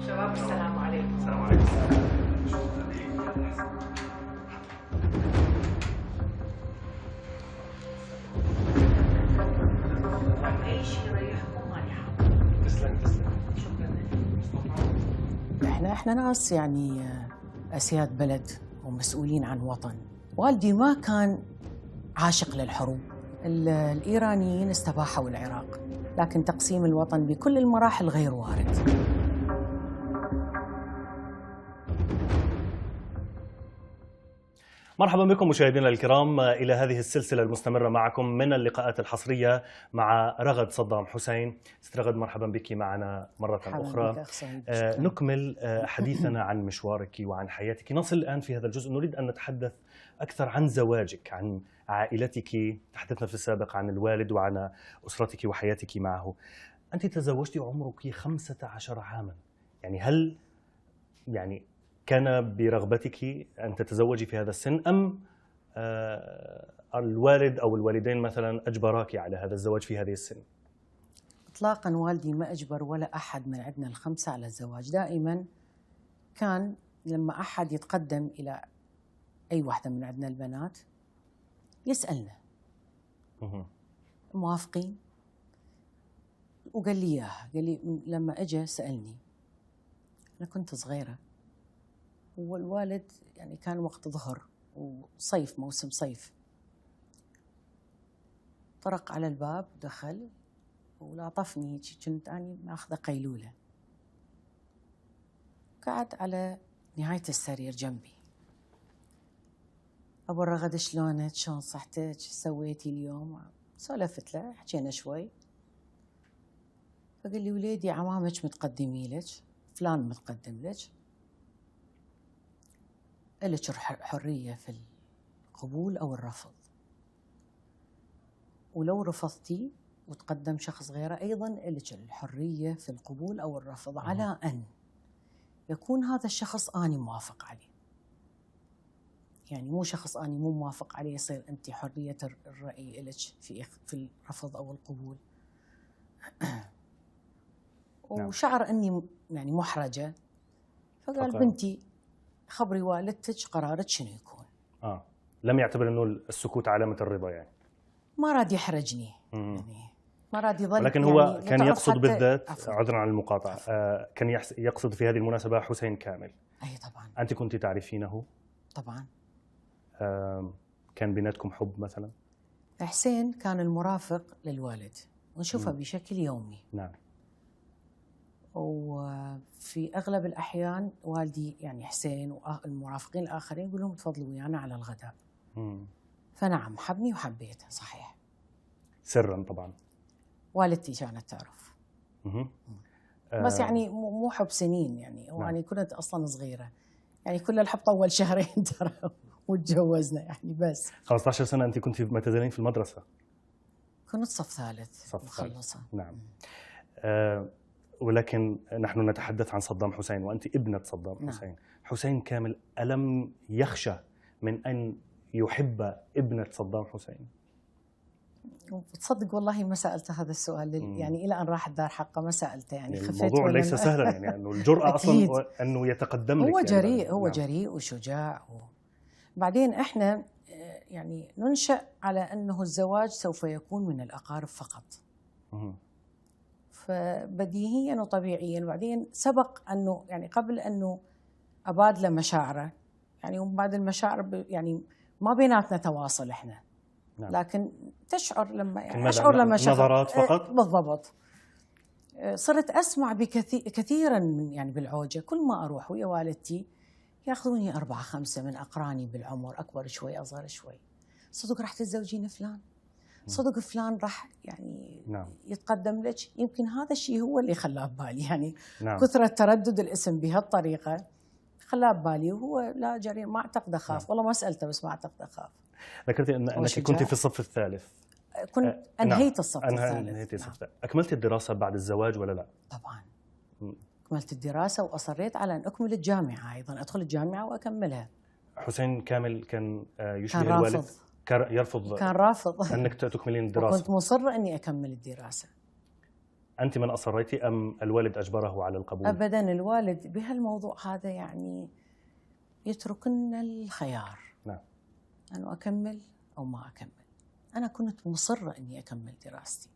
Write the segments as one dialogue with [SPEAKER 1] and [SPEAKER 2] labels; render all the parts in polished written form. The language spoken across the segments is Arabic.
[SPEAKER 1] شباب السلام عليكم.
[SPEAKER 2] السلام عليكم.
[SPEAKER 1] أي شيء يريحكم ماني حاضر.
[SPEAKER 2] تسلم.
[SPEAKER 1] شكرا لك.
[SPEAKER 3] احنا ناس يعني اسياد بلد ومسؤولين عن وطن. والدي ما كان عاشق للحروب. الايرانيين استباحوا العراق، لكن تقسيم الوطن بكل المراحل غير وارد.
[SPEAKER 2] مرحبا بكم مشاهدينا الكرام إلى هذه السلسلة المستمرة معكم من اللقاءات الحصرية مع رغد صدام حسين. ست رغد، مرحبا بك معنا مرة أخرى. نكمل حديثنا عن مشوارك وعن حياتك. نصل الآن في هذا الجزء نريد أن نتحدث أكثر عن زواجك، عن عائلتك. تحدثنا في السابق عن الوالد وعن أسرتك وحياتك معه. أنت تزوجت وعمرك 15 عاما، يعني هل كان برغبتك أن تتزوجي في هذا السن، أم الوالد أو الوالدين مثلا أجبراك على هذا الزواج في هذه السن؟
[SPEAKER 3] إطلاقا والدي ما أجبر ولا أحد من عندنا الخمسة على الزواج. دائما كان لما أحد يتقدم إلى أي واحدة من عندنا البنات يسألنا موافقين، وقال لي إياها. قال لي لما أجى سألني، أنا كنت صغيرة والوالد يعني كان وقت ظهر وصيف، موسم صيف. طرق على الباب، دخل ولاطفني، كنت أنا ماخذة قيلولة. قعد على نهاية السرير جنبي. أبو رغد شلونك؟ شلون صحتك؟ سويتي اليوم؟ سولفت له، حكينا شوي. فقال لي وليدي عمامك متقدمي لك، فلان متقدم لك، إلك حرية في القبول أو الرفض، ولو رفضتي وتقدم شخص غيره أيضا إلك الحرية في القبول أو الرفض، على أن يكون هذا الشخص أنا موافق عليه. يعني مو شخص أنا مو موافق عليه يصير أنت حرية الرأي إلك في الرفض أو القبول. وشعر أني يعني محرجة، فقال بنتي خبري والدتك قرارك شنو يكون.
[SPEAKER 2] لم يعتبر انه السكوت علامة الرضا، يعني
[SPEAKER 3] ما راد يحرجني. يعني ما راد يظل،
[SPEAKER 2] لكن هو
[SPEAKER 3] يعني
[SPEAKER 2] كان يقصد بالذات، عذرا عن المقاطعة، كان يقصد في هذه المناسبة حسين كامل.
[SPEAKER 3] أي طبعا.
[SPEAKER 2] أنت كنت تعرفينه؟
[SPEAKER 3] طبعا.
[SPEAKER 2] كان بيناتكم حب مثلا؟
[SPEAKER 3] حسين كان المرافق للوالد ونشوفه بشكل يومي.
[SPEAKER 2] نعم.
[SPEAKER 3] وفي أغلب الأحيان والدي يعني حسين والمرافقين الآخرين يقول لهم تفضلوا ويانا على الغداء. فنعم حبني وحبيته صحيح.
[SPEAKER 2] سرا طبعا.
[SPEAKER 3] والدتي كانت تعرف. بس يعني مو حب سنين يعني.
[SPEAKER 2] نعم.
[SPEAKER 3] وأنا كنت أصلا صغيرة، يعني كل الحب طول شهرين ترى وتجوزنا يعني. بس
[SPEAKER 2] 15 سنة أنت كنت ما تزالين في المدرسة؟
[SPEAKER 3] كنت صف ثالث مخلصة.
[SPEAKER 2] نعم. ولكن نحن نتحدث عن صدام حسين وأنت ابنة صدام حسين. نعم. حسين كامل ألم يخشى من أن يحب ابنة صدام حسين؟
[SPEAKER 3] تصدق والله ما سألته هذا السؤال. يعني إلى أن راح الدار حقه ما سألته. يعني
[SPEAKER 2] الموضوع ليس سهلا، يعني أنه الجرأة أصلا أنه يتقدم لك.
[SPEAKER 3] هو جريء يعني. هو
[SPEAKER 2] نعم.
[SPEAKER 3] جريء وشجاع. بعدين إحنا يعني ننشأ على أنه الزواج سوف يكون من الأقارب فقط. فبديهيا وطبيعيا. بعدين سبق أنه يعني قبل أنه أبادله مشاعره، يعني وبعد المشاعر يعني ما بيناتنا تواصل إحنا.
[SPEAKER 2] نعم.
[SPEAKER 3] لكن تشعر لما يعني أشعر لما
[SPEAKER 2] نظرات فقط.
[SPEAKER 3] بالضبط. صرت أسمع كثيرا من يعني بالعوجة. كل ما أروح ويا والدتي ياخذوني 4 5 من أقراني بالعمر، أكبر شوي أصغر شوي. صدق راح تتزوجين فلان؟ صدق فلان راح يعني
[SPEAKER 2] نعم.
[SPEAKER 3] يتقدم لك؟ يمكن هذا الشيء هو اللي خلاه ببالي يعني.
[SPEAKER 2] نعم.
[SPEAKER 3] كثرة تردد الاسم بهالطريقة خلاه ببالي. وهو لا جريء، ما أعتقد أخاف. نعم. والله ما سألته بس ما أعتقد أخاف.
[SPEAKER 2] ذكرتي أنك كنت في الصف الثالث.
[SPEAKER 3] كنت أنهيت الصف الثالث.
[SPEAKER 2] أنهيت الصف الثالث. أكملت الدراسة بعد الزواج ولا لا؟
[SPEAKER 3] طبعا. أكملت الدراسة وأصريت على أن أكمل الجامعة أيضا، أدخل الجامعة وأكملها.
[SPEAKER 2] حسين كامل كان يشبه
[SPEAKER 3] كان
[SPEAKER 2] الوالد؟
[SPEAKER 3] رافض.
[SPEAKER 2] كان يرفض.
[SPEAKER 3] كان رافض
[SPEAKER 2] أنك تكملين الدراسة.
[SPEAKER 3] وكنت مصرة أني أكمل الدراسة.
[SPEAKER 2] أنت من أصريتي أم الوالد أجبره على القبول؟
[SPEAKER 3] أبدا، الوالد بهالموضوع هذا يعني يترك لنا الخيار.
[SPEAKER 2] نعم.
[SPEAKER 3] أنه أكمل أو ما أكمل. أنا كنت مصرة إني أكمل دراستي.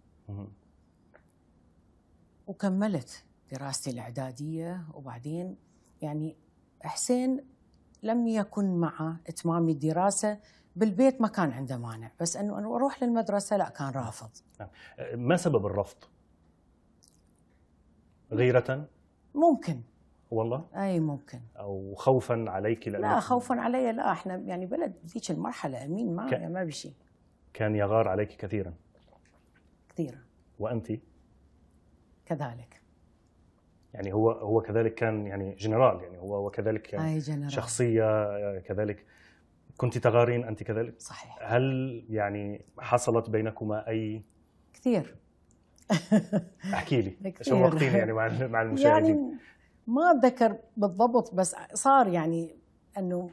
[SPEAKER 3] وكملت دراستي الإعدادية، وبعدين يعني حسين لم يكن مع إتمام الدراسة بالبيت، ما كان عنده مانع، بس أنه أنا أروح للمدرسة لا، كان رافض.
[SPEAKER 2] ما سبب الرفض؟ غيرة؟
[SPEAKER 3] ممكن.
[SPEAKER 2] والله؟
[SPEAKER 3] أي ممكن.
[SPEAKER 2] أو خوفا عليك؟
[SPEAKER 3] لا خوفا علي لا، احنا يعني بلد ذيك المرحلة أمين ما بشيء.
[SPEAKER 2] كان يغار عليك كثيرا؟
[SPEAKER 3] كثيرا.
[SPEAKER 2] وأنت؟
[SPEAKER 3] كذلك.
[SPEAKER 2] يعني هو كذلك كان يعني جنرال، يعني هو وكذلك يعني شخصية كذلك. كنت تغارين أنت كذلك؟
[SPEAKER 3] صحيح.
[SPEAKER 2] هل يعني حصلت بينكما أي؟
[SPEAKER 3] كثير.
[SPEAKER 2] احكي لي، شوقتيني يعني مع المشاهدين.
[SPEAKER 3] يعني ما أتذكر بالضبط، بس صار يعني أنه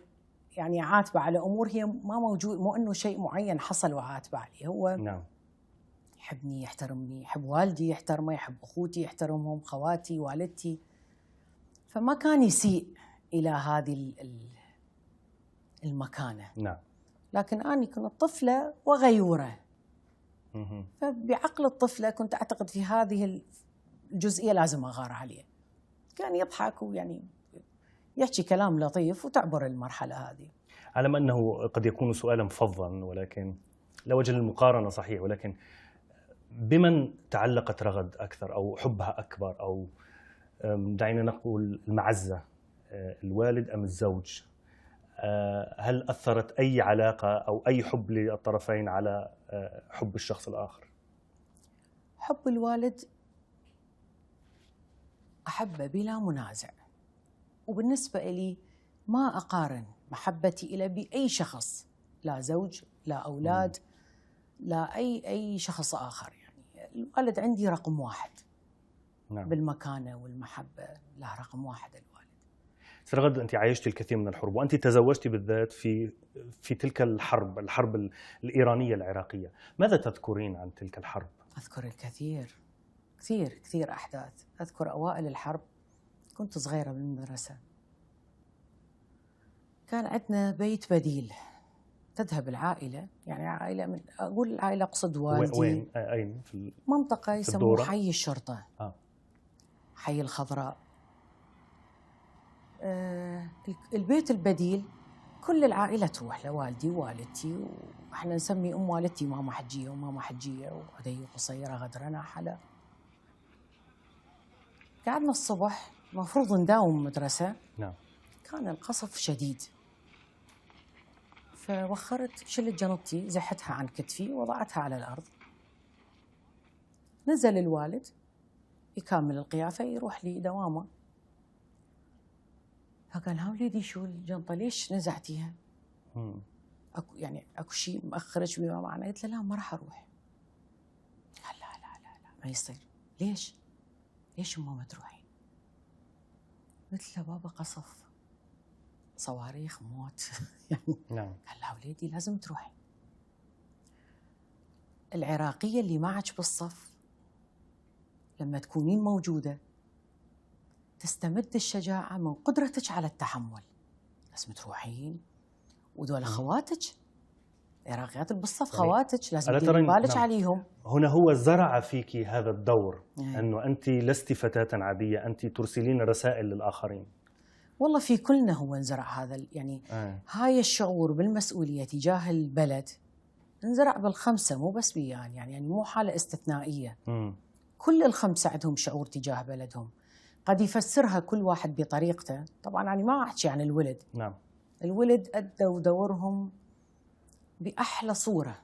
[SPEAKER 3] يعني عاتبة على أمور هي ما موجود، مو أنه شيء معين حصل وعاتبة عليه. هو
[SPEAKER 2] نعم.
[SPEAKER 3] يحبني، يحترمني، يحب والدي يحترمه، يحب أخوتي يحترمهم، خواتي، والدتي، فما كان يسيء إلى هذه المكانة.
[SPEAKER 2] نعم.
[SPEAKER 3] لكن أنا كنت طفلة وغيورة، فبعقل الطفلة كنت أعتقد في هذه الجزئية لازم أغار عليه. كان يضحك ويعني يحكي كلام لطيف وتعبر المرحلة هذه.
[SPEAKER 2] على أنه قد يكون سؤالا فظا، ولكن لوجه المقارنة صحيح، ولكن بمن تعلقت رغد أكثر أو حبها أكبر، أو دعينا نقول المعزة، الوالد أم الزوج؟ هل أثرت أي علاقة أو أي حب للطرفين على حب الشخص الآخر؟
[SPEAKER 3] حب الوالد أحبه بلا منازع، وبالنسبة لي ما أقارن محبتي إلى بأي شخص، لا زوج لا أولاد لا أي شخص آخر. يعني الوالد عندي رقم واحد. نعم. بالمكانة والمحبة لا، رقم واحد الوالد.
[SPEAKER 2] رغد، أنت عايشتي الكثير من الحروب، وأنت تزوجتي بالذات في تلك الحرب الإيرانية العراقية. ماذا تذكرين عن تلك الحرب؟
[SPEAKER 3] أذكر الكثير، كثير أحداث. أذكر أوائل الحرب، كنت صغيرة بالمدرسة، كان عندنا بيت بديل، تذهب العائلة، يعني عائلة من أقول العائلة أقصد والدي.
[SPEAKER 2] وين؟ أين؟ في
[SPEAKER 3] منطقة يسموه حي الشرطة. حي الخضراء. البيت البديل كل العائلة تروح لوالدي ووالدتي، وإحنا نسمي أم والدتي ماما حجية وماما حجية، وعدي قصيرة غدرة ناحلة. قعدنا الصبح، مفروض نداوم مدرسة.
[SPEAKER 2] نعم.
[SPEAKER 3] كان القصف شديد، فوخرت، شلت جنطتي، زحتها عن كتفي ووضعتها على الأرض. نزل الوالد يكمل القيافة يروح لي دوامه، فقال ها وليدي شو الجنطة ليش نزعتيها؟ أكو شيء مأخرج بما معنى؟ قلت له لا ما راح أروح. قال لا ما يصير. ليش ماما تروحين؟ قلت له بابا قصف، صواريخ، موت. يعني
[SPEAKER 2] نعم.
[SPEAKER 3] قال لا وليدي لازم تروحي. العراقية اللي معك بالصف لما تكونين موجودة تستمد الشجاعة من قدرتك على التحمل، لازم تروحين. ودول خواتك العراقيات بالصف، خواتك لازم تديري بالك عليهم.
[SPEAKER 2] هنا هو زرع فيك هذا الدور، أنه أنت لست فتاة عادية، أنت ترسلين رسائل للآخرين.
[SPEAKER 3] والله في كلنا هو انزرع هذا، يعني هاي الشعور بالمسؤولية تجاه البلد انزرع بالخمسة، مو بس بيان، يعني مو حالة استثنائية. كل الخمسة عندهم شعور تجاه بلدهم، قد يفسرها كل واحد بطريقته. طبعا أنا ما أحكي عن الولد.
[SPEAKER 2] نعم.
[SPEAKER 3] الولد أدوا دورهم بأحلى صورة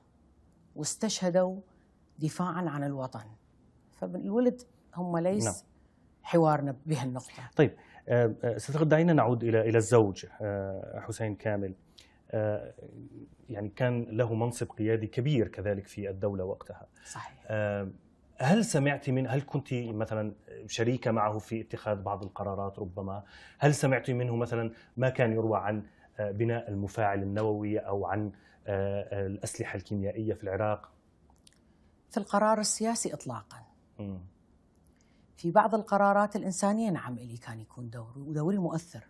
[SPEAKER 3] واستشهدوا دفاعا عن الوطن، فالولد هم ليس
[SPEAKER 2] نعم.
[SPEAKER 3] حوارنا بهالنقطة.
[SPEAKER 2] طيب ستغد، دعينا نعود إلى الزوج حسين كامل. يعني كان له منصب قيادي كبير كذلك في الدولة وقتها.
[SPEAKER 3] صحيح.
[SPEAKER 2] هل سمعتي هل كنت مثلا شريكة معه في اتخاذ بعض القرارات ربما؟ هل سمعتي منه مثلا ما كان يروى عن بناء المفاعل النووي أو عن الأسلحة الكيميائية في العراق؟
[SPEAKER 3] في القرار السياسي إطلاقا. في بعض القرارات الإنسانية نعم إلي كان يكون دوري، ودوري مؤثر.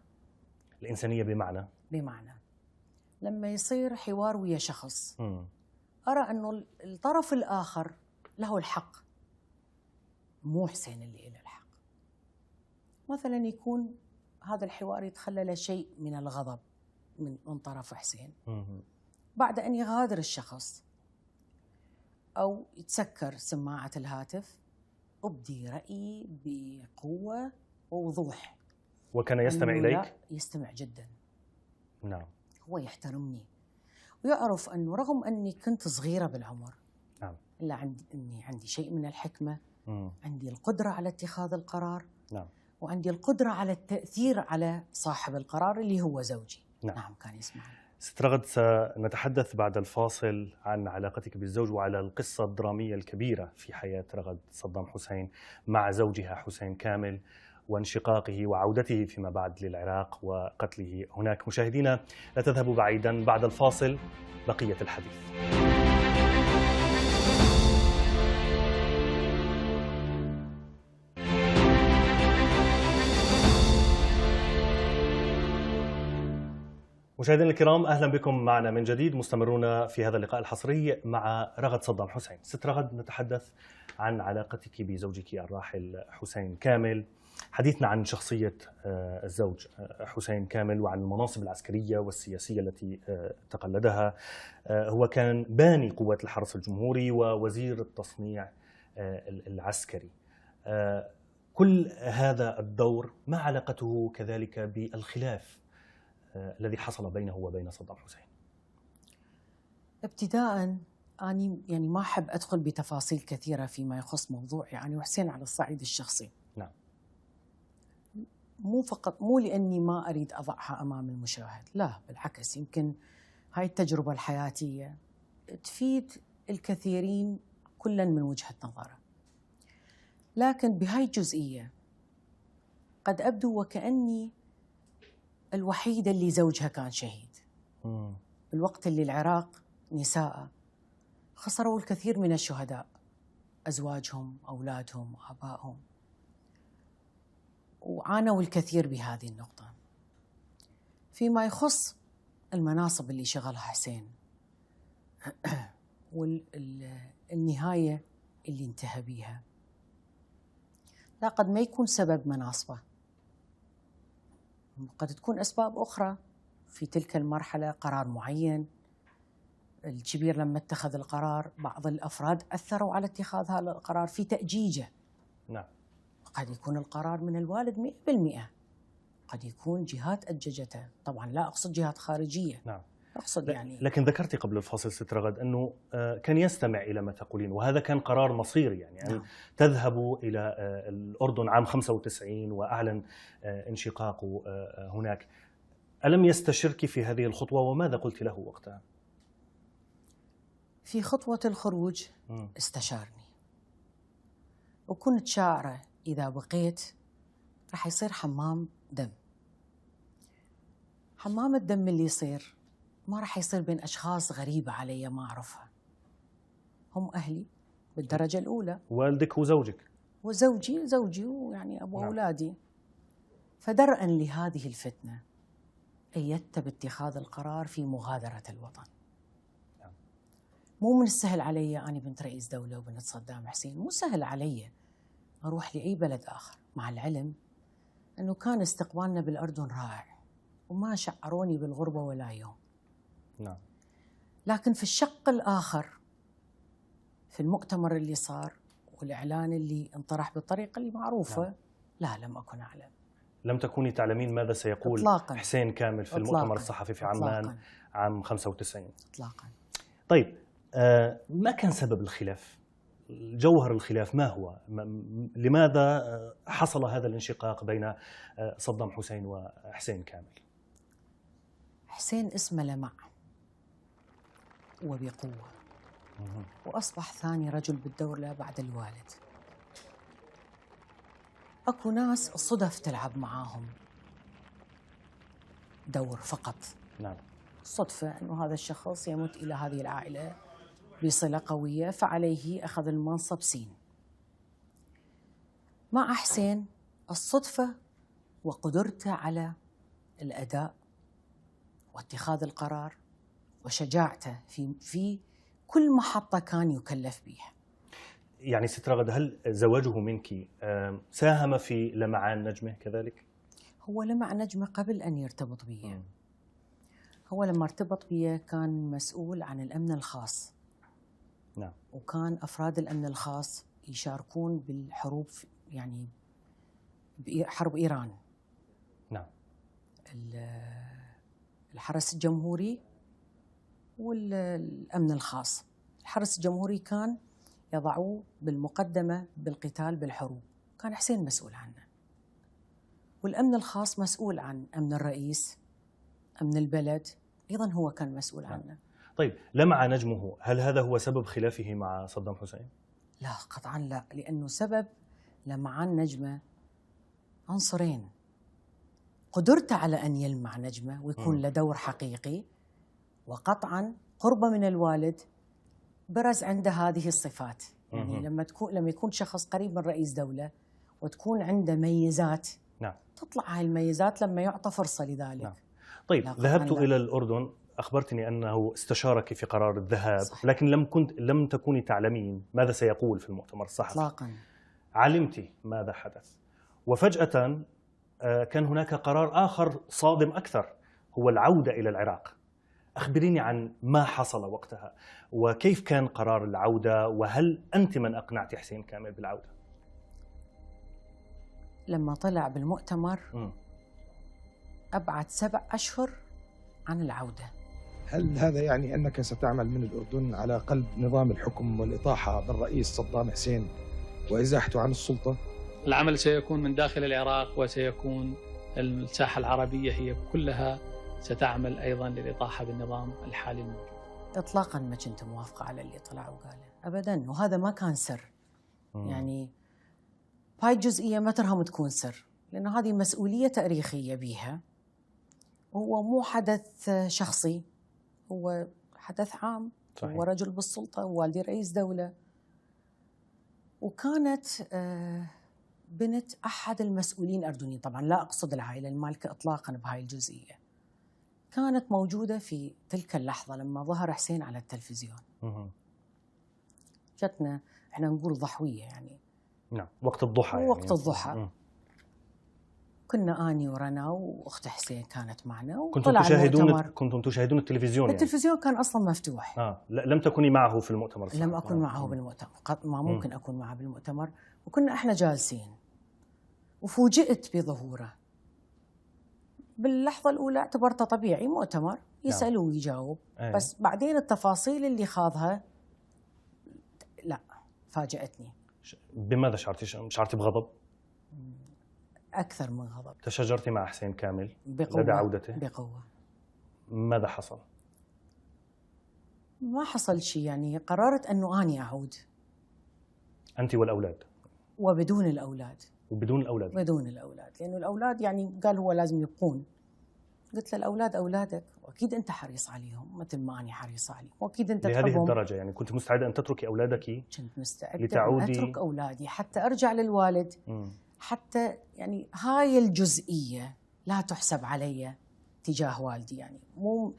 [SPEAKER 2] الإنسانية بمعنى
[SPEAKER 3] لما يصير حوار ويا شخص أرى أنه الطرف الآخر له الحق، مو حسين اللي له الحق. مثلا يكون هذا الحوار يتخلل شيء من الغضب من طرف حسين، بعد أن يغادر الشخص أو يتسكر سماعة الهاتف أبدي رأيي بقوة ووضوح.
[SPEAKER 2] وكان يستمع إليك؟
[SPEAKER 3] لا، يستمع جدا.
[SPEAKER 2] نعم.
[SPEAKER 3] هو يحترمني ويعرف أنه رغم أني كنت صغيرة بالعمر،
[SPEAKER 2] نعم،
[SPEAKER 3] إلا أني عندي شيء من الحكمة، عندي القدرة على اتخاذ القرار،
[SPEAKER 2] نعم،
[SPEAKER 3] وعندي القدرة على التأثير على صاحب القرار اللي هو زوجي.
[SPEAKER 2] نعم
[SPEAKER 3] كان يسمعني.
[SPEAKER 2] ست رغد، سنتحدث بعد الفاصل عن علاقتك بالزوج وعلى القصة الدرامية الكبيرة في حياة رغد صدام حسين مع زوجها حسين كامل، وانشقاقه وعودته فيما بعد للعراق وقتله هناك. مشاهدينا لا تذهبوا بعيدا، بعد الفاصل بقية الحديث. مشاهدينا الكرام، أهلا بكم معنا من جديد، مستمرون في هذا اللقاء الحصري مع رغد صدام حسين. ست رغد، نتحدث عن علاقتك بزوجك الراحل حسين كامل. حديثنا عن شخصية الزوج حسين كامل وعن المناصب العسكرية والسياسية التي تقلدها. هو كان باني قوات الحرس الجمهوري ووزير التصنيع العسكري. كل هذا الدور ما علاقته كذلك بالخلاف الذي حصل بينه وبين صدام حسين؟
[SPEAKER 3] ابتداء أنا يعني ما أحب أدخل بتفاصيل كثيرة فيما يخص موضوعي يعني وحسين على الصعيد الشخصي.
[SPEAKER 2] نعم.
[SPEAKER 3] مو لأني ما أريد أضعها أمام المشاهد، لا بالعكس، يمكن هاي التجربة الحياتية تفيد الكثيرين كلا من وجهة نظره. لكن بهاي الجزئية قد أبدو وكأني الوحيدة اللي زوجها كان شهيد. بالوقت اللي العراق نساء خسروا الكثير من الشهداء، أزواجهم، أولادهم، آبائهم، وعانوا الكثير بهذه النقطة. فيما يخص المناصب اللي شغلها حسين والنهاية اللي انتهى بيها، لا قد ما يكون سبب مناصبه، قد تكون أسباب أخرى في تلك المرحلة، قرار معين. الكبير لما اتخذ القرار بعض الأفراد أثروا على اتخاذ هذا القرار في تأجيجه.
[SPEAKER 2] نعم.
[SPEAKER 3] قد يكون القرار من الوالد 100%، قد يكون جهات أججته، طبعا لا أقصد جهات خارجية.
[SPEAKER 2] نعم.
[SPEAKER 3] أقصد يعني.
[SPEAKER 2] لكن ذكرتي قبل الفاصل ست رغد أنه كان يستمع إلى ما تقولين، وهذا كان قرار مصيري، يعني أن تذهبوا إلى الأردن عام 95 وأعلن انشقاقه هناك. ألم يستشرك في هذه الخطوة وماذا قلت له وقتها؟
[SPEAKER 3] في خطوة الخروج استشارني، وكنت شاعرة إذا بقيت راح يصير حمام دم. حمام الدم اللي يصير ما راح يصير بين أشخاص غريبة علي ما أعرفها، هم أهلي بالدرجة الأولى،
[SPEAKER 2] والدك وزوجك
[SPEAKER 3] زوجي ويعني أبو أولادي. فدرءا لهذه الفتنة أيدت باتخاذ القرار في مغادرة الوطن. مو من السهل علي، أنا بنت رئيس دولة وبنت صدام حسين، مو سهل علي أروح لأي بلد آخر، مع العلم أنه كان استقبالنا بالأردن رائع وما شعروني بالغربة ولا يوم.
[SPEAKER 2] نعم.
[SPEAKER 3] لكن في الشق الآخر، في المؤتمر اللي صار والإعلان اللي انطرح بالطريقة اللي معروفة،
[SPEAKER 2] نعم.
[SPEAKER 3] لا لم أكن أعلم.
[SPEAKER 2] لم تكوني تعلمين ماذا سيقول
[SPEAKER 3] إطلاقاً.
[SPEAKER 2] حسين كامل في المؤتمر الصحفي في عمان عام 95؟
[SPEAKER 3] إطلاقاً.
[SPEAKER 2] طيب، ما كان سبب الخلاف؟ جوهر الخلاف ما هو؟ لماذا حصل هذا الانشقاق بين صدام حسين وحسين كامل؟
[SPEAKER 3] حسين اسمه لمع وبقوة، وأصبح ثاني رجل بالدولة بعد الوالد. أكو ناس صدف تلعب معاهم دور فقط.
[SPEAKER 2] نعم.
[SPEAKER 3] صدفة أنه هذا الشخص يمت إلى هذه العائلة بصلة قوية، فعليه أخذ المنصب سين. مع حسين الصدفة وقدرته على الأداء واتخاذ القرار وشجاعته في كل محطة كان يكلف بها.
[SPEAKER 2] يعني ست رغد، هل زواجه منك ساهم في لمعان نجمه كذلك؟
[SPEAKER 3] هو لمع نجمه قبل أن يرتبط بي. هو لما ارتبط بي كان مسؤول عن الأمن الخاص.
[SPEAKER 2] نعم.
[SPEAKER 3] وكان أفراد الأمن الخاص يشاركون بالحروب، يعني حرب إيران.
[SPEAKER 2] نعم.
[SPEAKER 3] الحرس الجمهوري والأمن الخاص. الحرس الجمهوري كان يضعوه بالمقدمة بالقتال بالحروب، كان حسين مسؤول عنه. والأمن الخاص مسؤول عن أمن الرئيس، أمن البلد، أيضا هو كان مسؤول عنه.
[SPEAKER 2] طيب، لمع نجمه، هل هذا هو سبب خلافه مع صدام حسين؟
[SPEAKER 3] لا قطعا لا، لأنه سبب لمعان نجمه عنصرين: قدرته على أن يلمع نجمه ويكون له دور حقيقي، وقطعا قربه من الوالد برز عنده هذه الصفات. يعني لما يكون شخص قريب من رئيس دولة وتكون عنده ميزات،
[SPEAKER 2] نعم،
[SPEAKER 3] تطلع هاي الميزات لما يعطى فرصة لذلك.
[SPEAKER 2] نعم. طيب، ذهبت إلى الأردن، أخبرتني أنه استشارك في قرار الذهاب. صحيح. لكن لم تكوني تعلمين ماذا سيقول في المؤتمر الصحفي
[SPEAKER 3] إطلاقا.
[SPEAKER 2] علمت ماذا حدث، وفجأة كان هناك قرار آخر صادم أكثر، هو العودة إلى العراق. أخبريني عن ما حصل وقتها، وكيف كان قرار العودة، وهل أنت من أقنعت حسين كامل بالعودة؟
[SPEAKER 3] لما طلع بالمؤتمر أبعد 7 أشهر عن العودة.
[SPEAKER 4] هل هذا يعني أنك ستعمل من الأردن على قلب نظام الحكم والإطاحة بالرئيس صدام حسين وإزاحته عن السلطة؟
[SPEAKER 5] العمل سيكون من داخل العراق، وسيكون الساحة العربية هي كلها ستعمل أيضا للإطاحة بالنظام الحالي الموجود.
[SPEAKER 3] إطلاقا ما كنت موافقة على اللي طلع وقاله أبدا، وهذا ما كان سر. يعني هاي الجزئية ما ترهم تكون سر، لأنه هذه مسؤولية تاريخية بيها، هو مو حدث شخصي، هو حدث عام. صحيح. هو رجل بالسلطة، ووالدي رئيس دولة، وكانت بنت أحد المسؤولين الأردنيين، طبعا لا أقصد العائلة المالكة إطلاقا بهاي الجزئية، كانت موجودة في تلك اللحظة لما ظهر حسين على التلفزيون. جتنا احنا نقول ضحوية يعني.
[SPEAKER 2] نعم، وقت الضحى.
[SPEAKER 3] وقت يعني الضحى. كنا أني ورنا وأخت حسين كانت معنا،
[SPEAKER 2] كنتم تشاهدون التلفزيون يعني.
[SPEAKER 3] التلفزيون كان أصلا مفتوح.
[SPEAKER 2] لم تكوني معه في المؤتمر الصحفي؟
[SPEAKER 3] لم أكن معه بالمؤتمر، ما ممكن أكون معه بالمؤتمر. وكنا إحنا جالسين وفوجئت بظهوره. باللحظة الأولى اعتبرته طبيعي، مؤتمر يسأل ويجاوب. بس بعدين التفاصيل اللي خاضها لا، فاجأتني.
[SPEAKER 2] بماذا شعرتي بغضب؟
[SPEAKER 3] أكثر من غضب.
[SPEAKER 2] تشاجرتي مع حسين كامل
[SPEAKER 3] بقوة
[SPEAKER 2] لدى عودته؟
[SPEAKER 3] بقوة.
[SPEAKER 2] ماذا حصل؟
[SPEAKER 3] ما حصل شيء، يعني قررت أنه أني أعود.
[SPEAKER 2] أنت والأولاد؟
[SPEAKER 3] وبدون الأولاد.
[SPEAKER 2] وبدون الأولاد؟
[SPEAKER 3] بدون الأولاد، لأنه الأولاد يعني قال هو لازم يبقون. قلت له الأولاد أولادك، وأكيد أنت حريص عليهم مثل ما أنا حريصة عليهم، وأكيد أنت تحبهم.
[SPEAKER 2] لهذه الدرجة يعني كنت مستعدة أن تتركي أولادك؟
[SPEAKER 3] كنت مستعدة أن أترك أولادي حتى أرجع للوالد. حتى يعني هاي الجزئية لا تحسب علي تجاه والدي. يعني مو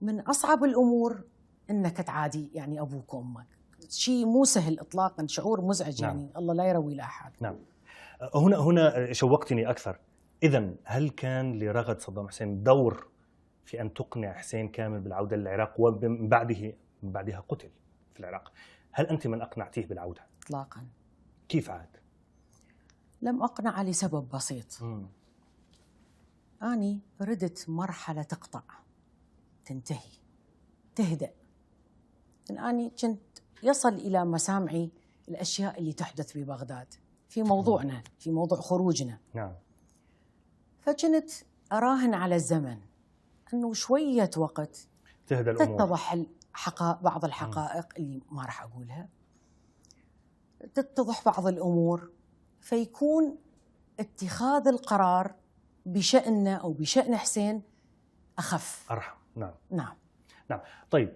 [SPEAKER 3] من أصعب الأمور أنك تعادي يعني أبوك وأمك، شيء مو سهل إطلاقا، شعور مزعج. نعم. يعني الله لا يروي لأحد.
[SPEAKER 2] نعم. هنا شوقتني أكثر. إذن هل كان لرغد صدام حسين دور في أن تقنع حسين كامل بالعودة للعراق، ومن بعدها قتل في العراق؟ هل أنت من أقنعتيه بالعودة؟
[SPEAKER 3] إطلاقا.
[SPEAKER 2] كيف عاد؟
[SPEAKER 3] لم أقنع لسبب بسيط. أني ردت مرحلة تقطع، تنتهي، تهدأ. أني كنت يصل إلى مسامعي الأشياء اللي تحدث ببغداد في موضوعنا، في موضوع خروجنا.
[SPEAKER 2] نعم.
[SPEAKER 3] فكنت أراهن على الزمن أنه شوية وقت
[SPEAKER 2] تهدأ الأمور،
[SPEAKER 3] تتضح بعض الحقائق اللي ما راح أقولها، تتضح بعض الأمور، فيكون اتخاذ القرار بشأننا أو بشأن حسين أخف،
[SPEAKER 2] أرحم. نعم.
[SPEAKER 3] نعم.
[SPEAKER 2] نعم. طيب،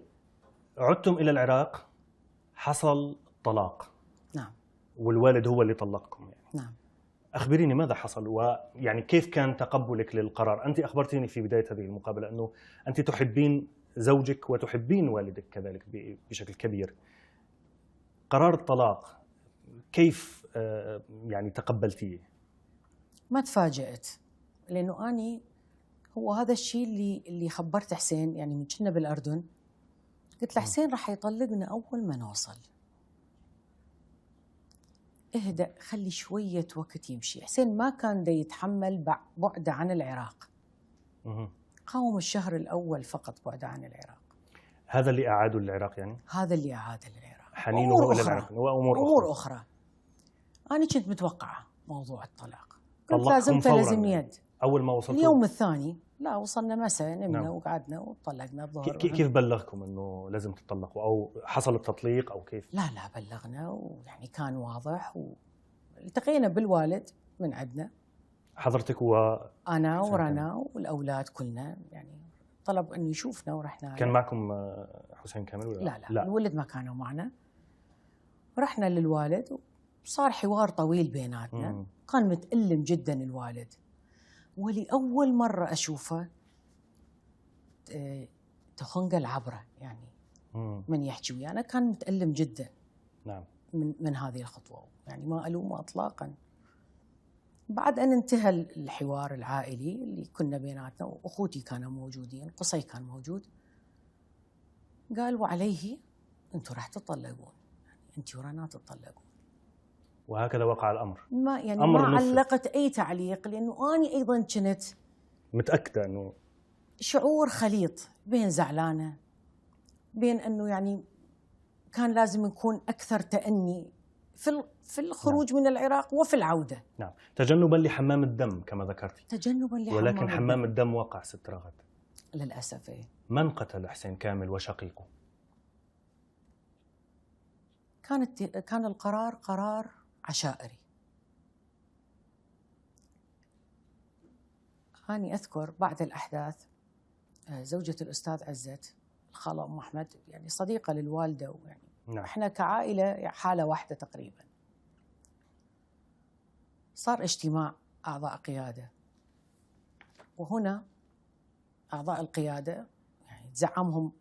[SPEAKER 2] عدتم إلى العراق، حصل طلاق.
[SPEAKER 3] نعم.
[SPEAKER 2] والوالد هو اللي طلقكم يعني.
[SPEAKER 3] نعم.
[SPEAKER 2] أخبريني ماذا حصل، ويعني كيف كان تقبلك للقرار؟ أنت أخبرتيني في بداية هذه المقابلة أنه أنت تحبين زوجك وتحبين والدك كذلك بشكل كبير. قرار الطلاق كيف يعني تقبلتيه؟
[SPEAKER 3] ما تفاجأت، لأنه أني هو هذا الشيء اللي خبرت حسين، يعني من كنا بالأردن قلت له حسين راح يطلقنا أول ما نوصل، اهدأ خلي شوية وقت يمشي. حسين ما كان دا يتحمل بعده عن العراق، قاوم الشهر الأول فقط بعده عن العراق.
[SPEAKER 2] هذا اللي أعاده للعراق يعني؟
[SPEAKER 3] هذا اللي أعاده للعراق،
[SPEAKER 2] حنينه إلى العراق
[SPEAKER 3] وأمور أخرى. أنا كنت متوقعة موضوع الطلاق، قلت
[SPEAKER 2] طلقكم فورا
[SPEAKER 3] لازم يد
[SPEAKER 2] أول ما وصلتوا؟
[SPEAKER 3] اليوم الثاني لا، وصلنا مساء نمنا
[SPEAKER 2] نعم.
[SPEAKER 3] وقعدنا وطلقنا الظهر.
[SPEAKER 2] كيف بلغكم انه لازم تطلقوا او حصل التطليق او كيف؟
[SPEAKER 3] لا بلغنا، ويعني كان واضح، والتقينا بالوالد من عندنا،
[SPEAKER 2] حضرتك
[SPEAKER 3] انا ورنا والاولاد كلنا، يعني طلب انه يشوفنا ورحنا.
[SPEAKER 2] كان معكم حسين كامل ولا
[SPEAKER 3] لا الولد ما كانوا معنا. رحنا للوالد وصار حوار طويل بيناتنا. كان متألم جدا الوالد، ولأول مرة أشوفه تخنق العبرة، يعني من يحكي ويانا كان متألم جدا.
[SPEAKER 2] نعم.
[SPEAKER 3] من هذه الخطوة، يعني ما ألومه إطلاقا. بعد أن انتهى الحوار العائلي اللي كنا بيناتنا، وأخوتي كانوا موجودين، قصي كان موجود، قال وعليه أنتوا راح تطلقون، يعني أنتوا ورانا تطلقون.
[SPEAKER 2] وهكذا وقع الأمر.
[SPEAKER 3] ما علقت أي تعليق، لأنه أنا أيضا كنت
[SPEAKER 2] متأكدة أنه
[SPEAKER 3] شعور خليط بين زعلانة، بين أنه يعني كان لازم نكون أكثر تأني في الخروج من العراق وفي العودة.
[SPEAKER 2] نعم، تجنبا لحمام الدم كما ذكرتي.
[SPEAKER 3] تجنبا لحمام
[SPEAKER 2] ولكن
[SPEAKER 3] الدم.
[SPEAKER 2] حمام الدم وقع ست رغد
[SPEAKER 3] للأسف. إيه؟
[SPEAKER 2] من قتل حسين كامل وشقيقه؟
[SPEAKER 3] كان القرار قرار عشائري. أنا أذكر بعد الأحداث زوجة الأستاذ عزت، الخالة أم أحمد، يعني صديقة للوالدة، ويعني
[SPEAKER 2] نعم.
[SPEAKER 3] إحنا كعائلة حالة واحدة تقريبا. صار اجتماع أعضاء قيادة، وهنا أعضاء القيادة يعني تزعمهم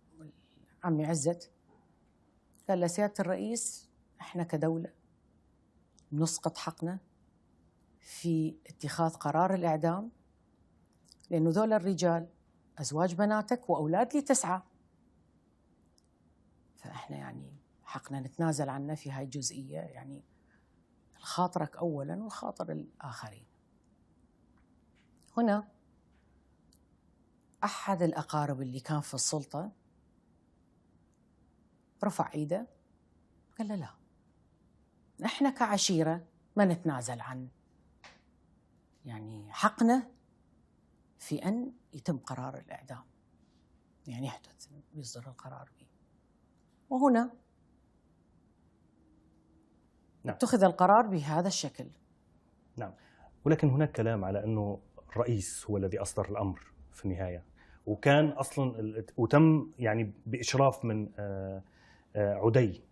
[SPEAKER 3] عمي عزت، قال له سيادة الرئيس إحنا كدولة نسقط حقنا في اتخاذ قرار الإعدام، لأنه ذول الرجال أزواج بناتك وأولاد لي 9، فإحنا يعني حقنا نتنازل عنه في هاي الجزئية، يعني خاطرك أولاً وخاطر الآخرين. هنا أحد الأقارب اللي كان في السلطة رفع إيده قال له لا، إحنا كعشيرة ما نتنازل عن يعني حقنا في أن يتم قرار الإعدام، يعني يحدث يصدر القرار به. وهنا
[SPEAKER 2] نعم.
[SPEAKER 3] اتخذ القرار بهذا الشكل.
[SPEAKER 2] نعم، ولكن هناك كلام على أنه الرئيس هو الذي أصدر الأمر في النهاية، وكان أصلا وتم يعني بإشراف من عدي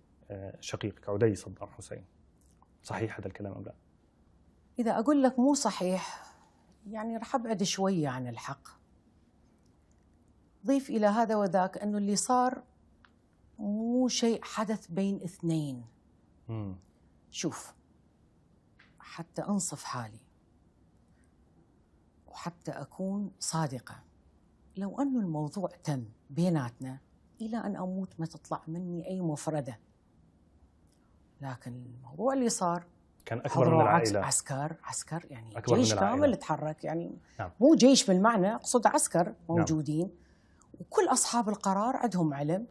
[SPEAKER 2] شقيقك عدي صدام حسين. صحيح هذا الكلام أم لا؟
[SPEAKER 3] إذا أقول لك مو صحيح يعني رح أبعد شوية عن الحق. ضيف إلى هذا وذاك أنه اللي صار مو شيء حدث بين اثنين. شوف، حتى أنصف حالي وحتى أكون صادقة، لو أنه الموضوع تم بيناتنا إلى أن أموت ما تطلع مني أي مفردة، لكن الموضوع اللي صار
[SPEAKER 2] كان أكبر من العائلة.
[SPEAKER 3] عسكر يعني
[SPEAKER 2] جيش
[SPEAKER 3] كامل تحرك، يعني
[SPEAKER 2] نعم.
[SPEAKER 3] مو جيش بالمعنى، أقصد عسكر موجودين. نعم. وكل أصحاب القرار عندهم علم،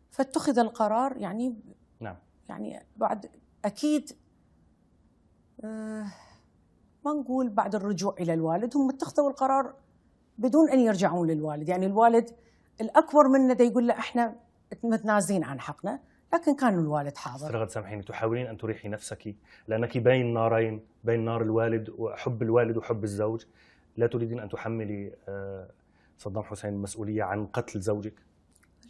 [SPEAKER 3] فاتخذ القرار يعني
[SPEAKER 2] نعم.
[SPEAKER 3] يعني بعد أكيد ما نقول بعد الرجوع إلى الوالد، هم اتخذوا القرار بدون أن يرجعون للوالد، يعني الوالد الأكبر منا دا يقول له إحنا متنازلين عن حقنا، لكن كان الوالد حاضر.
[SPEAKER 2] رغد سامحيني، تحاولين أن تريحي نفسك لأنك بين نارين، بين نار الوالد وحب الوالد وحب الزوج، لا تريدين أن تحملي صدام حسين المسؤولية عن قتل زوجك؟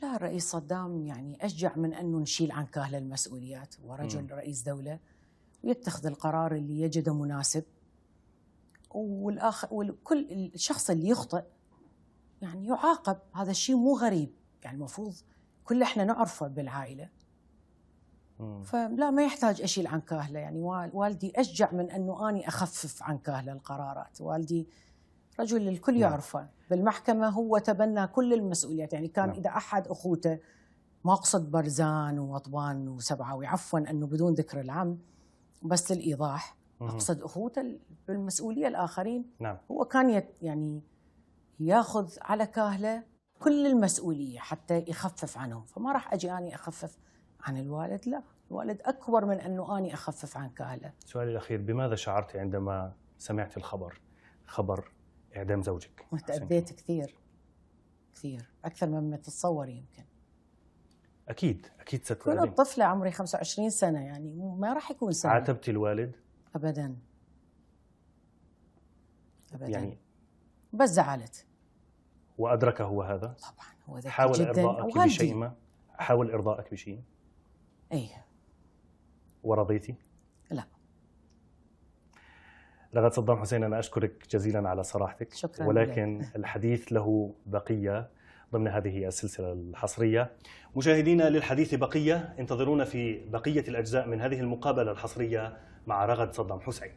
[SPEAKER 3] لا، الرئيس صدام يعني أشجع من أنه نشيل عن كاهل المسؤوليات، ورجل رئيس دولة ويتخذ القرار اللي يجده مناسب، وكل الشخص اللي يخطئ يعني يعاقب. هذا الشيء مو غريب، يعني المفروض كل احنا نعرفه بالعائلة. فلا، ما يحتاج أشيل عن كاهله. يعني والدي أشجع من أنه أني أخفف عن كاهله القرارات. والدي رجل الكل يعرفه، بالمحكمة هو تبنى كل المسؤوليات. يعني كان إذا أحد أخوته، ما أقصد برزان وطبان وسبعاوي عفوا أنه بدون ذكر العم، بس للإيضاح، أقصد أخوته بالمسؤولية الآخرين. هو كان يعني ياخذ على كاهله كل المسؤولية حتى يخفف عنهم. فما راح أجي أني أخفف عن الوالد، لا، الوالد أكبر من أنه أني أخفف عن كاهله.
[SPEAKER 2] سؤالي الأخير، بماذا شعرت عندما سمعت خبر إعدام زوجك؟
[SPEAKER 3] تأذيت كثير أكثر مما تتصور. يمكن
[SPEAKER 2] أكيد
[SPEAKER 3] كنت طفلة عمري 25 سنة، يعني ما راح يكون سنة.
[SPEAKER 2] عاتبتي الوالد؟
[SPEAKER 3] أبدا
[SPEAKER 2] يعني
[SPEAKER 3] بس زعلت.
[SPEAKER 2] وأدرك هو هذا؟
[SPEAKER 3] طبعا هو ذكي
[SPEAKER 2] حاول
[SPEAKER 3] جدا.
[SPEAKER 2] إرضائك بشيء ما؟ حاول إرضائك بشيء؟
[SPEAKER 3] أيه.
[SPEAKER 2] ورضيتي؟
[SPEAKER 3] لا.
[SPEAKER 2] رغد صدام حسين، أنا أشكرك جزيلا على صراحتك.
[SPEAKER 3] شكرا.
[SPEAKER 2] ولكن الحديث له بقية ضمن هذه السلسلة الحصرية. مشاهدينا، للحديث بقية، انتظرونا في بقية الأجزاء من هذه المقابلة الحصرية مع رغد صدام حسين.